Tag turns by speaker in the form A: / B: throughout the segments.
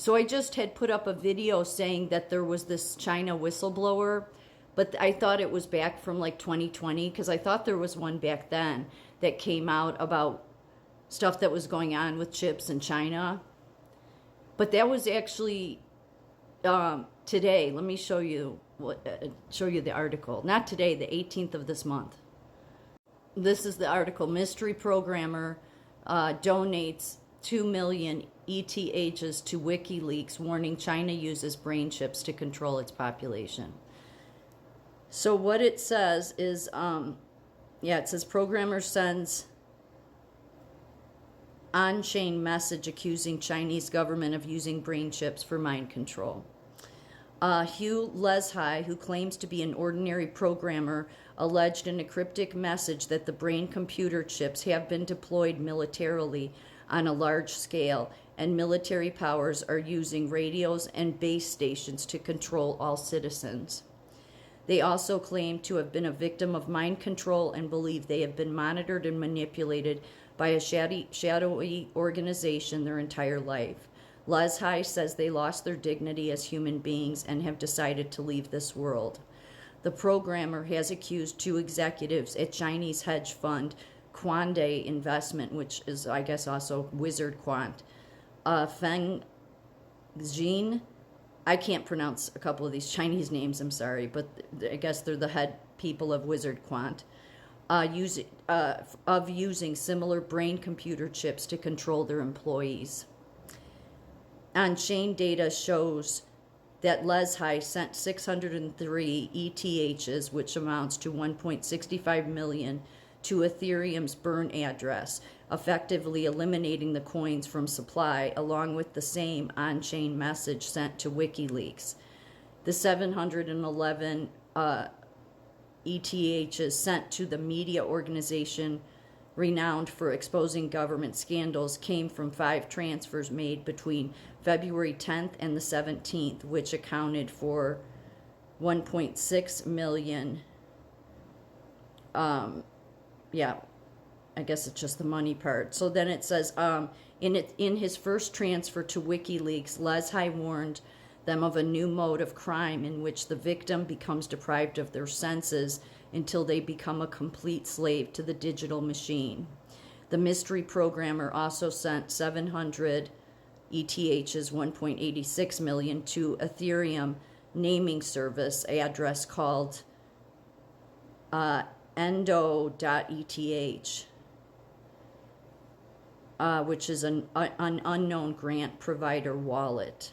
A: So I just had put up a video saying that there was this China whistleblower, but I thought it was back from like 2020 because I thought there was one back then that came out about stuff that was going on with chips in China. But that was actually today. Let me show you show you the article. Not today, the 18th of this month. This is the article. Mystery programmer donates 2 million ETHs to WikiLeaks, warning China uses brain chips to control its population. So what it says is, it says programmer sends on-chain message accusing Chinese government of using brain chips for mind control. Hugh Leshai, who claims to be an ordinary programmer, alleged in a cryptic message that the brain computer chips have been deployed militarily on a large scale, and military powers are using radios and base stations to control all citizens. They also claim to have been a victim of mind control and believe they have been monitored and manipulated by a shadowy organization their entire life. Leshai says they lost their dignity as human beings and have decided to leave this world. The programmer has accused 2 executives at Chinese hedge fund Quande Investment, which is, I guess, also Wizard Quant, Feng Xin. I can't pronounce a couple of these Chinese names, I'm sorry, but I guess they're the head people of Wizard Quant, of using similar brain computer chips to control their employees. On-chain data shows that Leshai sent 603 ETHs, which amounts to 1.65 million, to Ethereum's burn address, effectively eliminating the coins from supply, along with the same on-chain message sent to WikiLeaks. The 711 ETHs sent to the media organization renowned for exposing government scandals came from 5 transfers made between February 10th and the 17th, which accounted for 1.6 million. I guess it's just the money part. So then it says, in his first transfer to WikiLeaks, Leshai warned them of a new mode of crime in which the victim becomes deprived of their senses until they become a complete slave to the digital machine. The mystery programmer also sent 700 ETHs, 1.86 million, to Ethereum naming service address called endo.eth, which is an unknown grant provider wallet.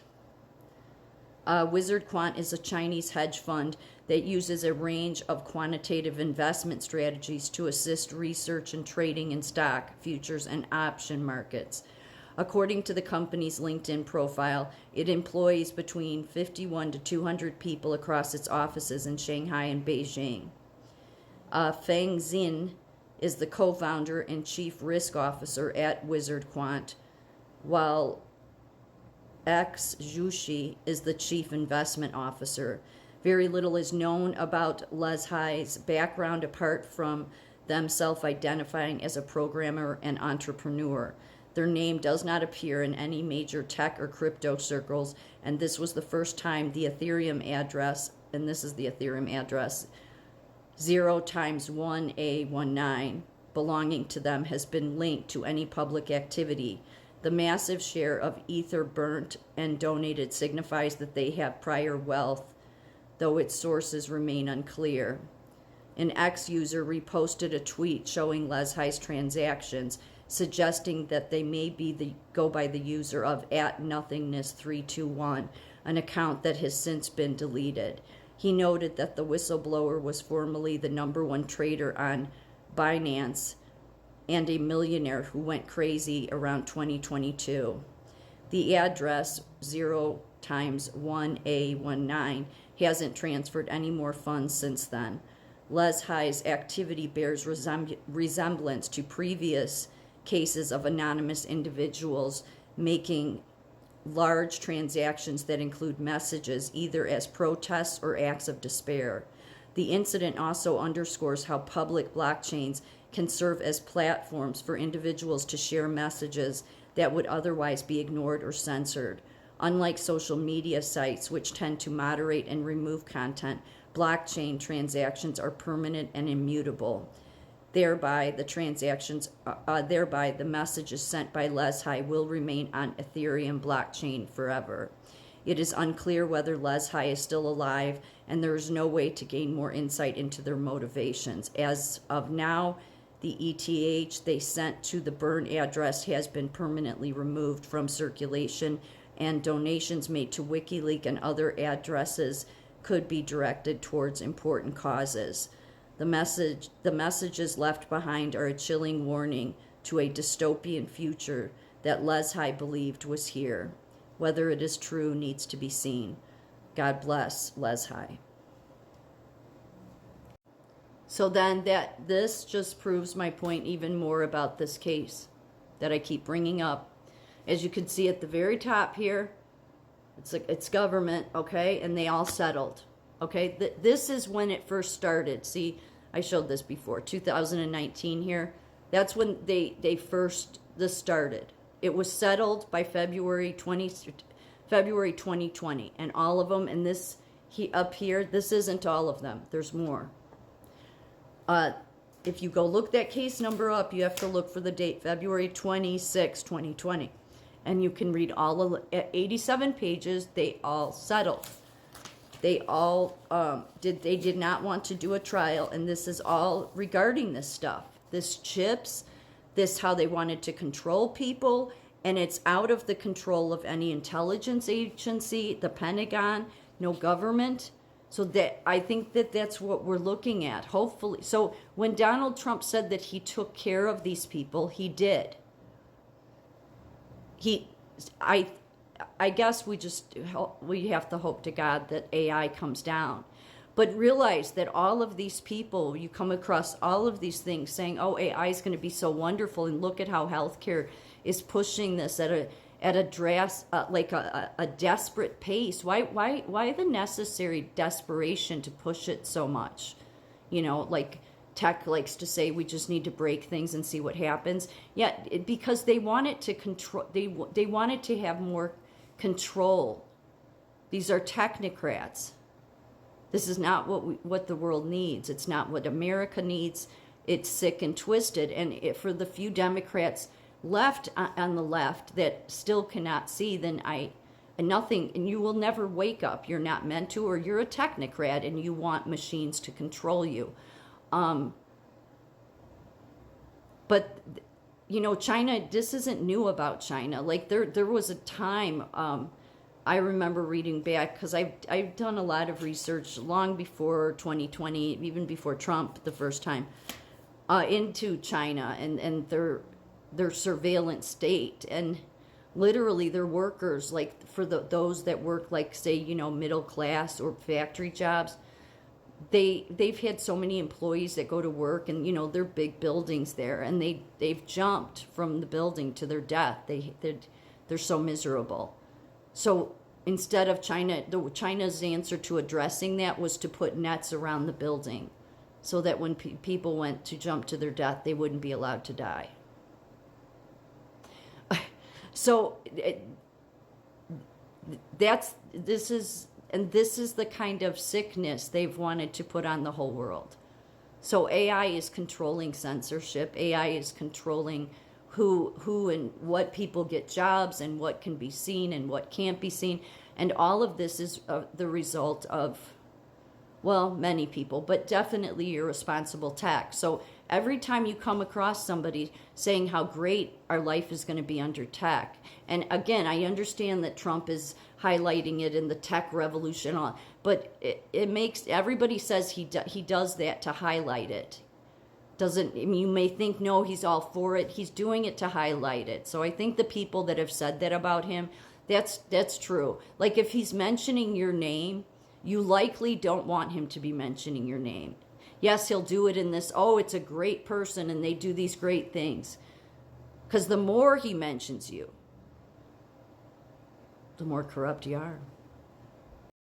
A: Wizard Quant is a Chinese hedge fund that uses a range of quantitative investment strategies to assist research and trading in stock, futures, and option markets. According to the company's LinkedIn profile, it employs between 51 to 200 people across its offices in Shanghai and Beijing. Feng Xin is the co-founder and chief risk officer at Wizard Quant, while X Zhuxi is the chief investment officer. Very little is known about Leshai's background apart from them self-identifying as a programmer and entrepreneur. Their name does not appear in any major tech or crypto circles, and this was the first time the Ethereum address, and this is the Ethereum address, 0x1A19 belonging to them has been linked to any public activity. The massive share of ether burnt and donated signifies that they have prior wealth, though its sources remain unclear. An ex-user reposted a tweet showing Leshai's transactions, suggesting that they may go by the user of @nothingness321, an account that has since been deleted. He noted that the whistleblower was formerly the 1 trader on Binance and a millionaire who went crazy around 2022. The address 0x1A19 hasn't transferred any more funds since then. Leshai's activity bears resemblance to previous cases of anonymous individuals making large transactions that include messages either as protests or acts of despair. The incident also underscores how public blockchains can serve as platforms for individuals to share messages that would otherwise be ignored or censored. Unlike social media sites, which tend to moderate and remove content, blockchain transactions are permanent and immutable. Thereby, the messages sent by Lezhi will remain on Ethereum blockchain forever. It is unclear whether Lezhi is still alive, and there is no way to gain more insight into their motivations. As of now, the ETH they sent to the burn address has been permanently removed from circulation, and donations made to WikiLeaks and other addresses could be directed towards important causes. The messages left behind are a chilling warning to a dystopian future that Lezhi believed was here. Whether it is true needs to be seen. God bless Lezhi. So then this just proves my point even more about this case that I keep bringing up. As you can see at the very top here, it's government, okay, and they all settled, okay. This is when it first started. See, I showed this before, 2019 here. That's when this started. It was settled by February 2020, and all of them. And this up here, this isn't all of them. There's more. If you go look that case number up, you have to look for the date, February 26, 2020. And you can read all of 87 pages. They all settled. They all did not want to do a trial, and this is all regarding this stuff. This chips, this how they wanted to control people, and it's out of the control of any intelligence agency, the Pentagon, no government. So that I think that's what we're looking at, hopefully. So when Donald Trump said that he took care of these people, he did. I guess we have to hope to God that AI comes down. But realize that all of these people, you come across all of these things saying, oh, AI is going to be so wonderful, and look at how healthcare is pushing this at a desperate pace. Why the necessary desperation to push it so much? You know, like tech likes to say, we just need to break things and see what happens. Yeah, because they want it to control. They want it to have more control. These are technocrats. This is not what the world needs. It's not what America needs. It's sick and twisted. And for the few Democrats left on the left that still cannot see, then nothing, and you will never wake up. You're not meant to, or you're a technocrat and you want machines to control you. But you know, China, this isn't new about China. Like there was a time, I remember reading back, because I've done a lot of research long before 2020, even before Trump the first time, into China and their surveillance state, and literally their workers, like for those that work, like say, you know, middle class or factory jobs, they've had so many employees that go to work, and you know, they're big buildings there, and they've jumped from the building to their death. They're so miserable. So instead of China's answer to addressing that was to put nets around the building, so that when people went to jump to their death, they wouldn't be allowed to die. So this is the kind of sickness they've wanted to put on the whole world. So AI is controlling censorship. AI is controlling who and what people get jobs, and what can be seen and what can't be seen. And all of this is the result of, well, many people, but definitely irresponsible tech. So every time you come across somebody saying how great our life is going to be under tech, and again, I understand that Trump is highlighting it in the tech revolution, but it makes, everybody says he does that to highlight it. Doesn't, I mean, you may think, no, he's all for it. He's doing it to highlight it. So I think the people that have said that about him, that's true. Like if he's mentioning your name, you likely don't want him to be mentioning your name. Yes, he'll do it in this, oh, it's a great person and they do these great things. Because the more he mentions you, the more corrupt you are.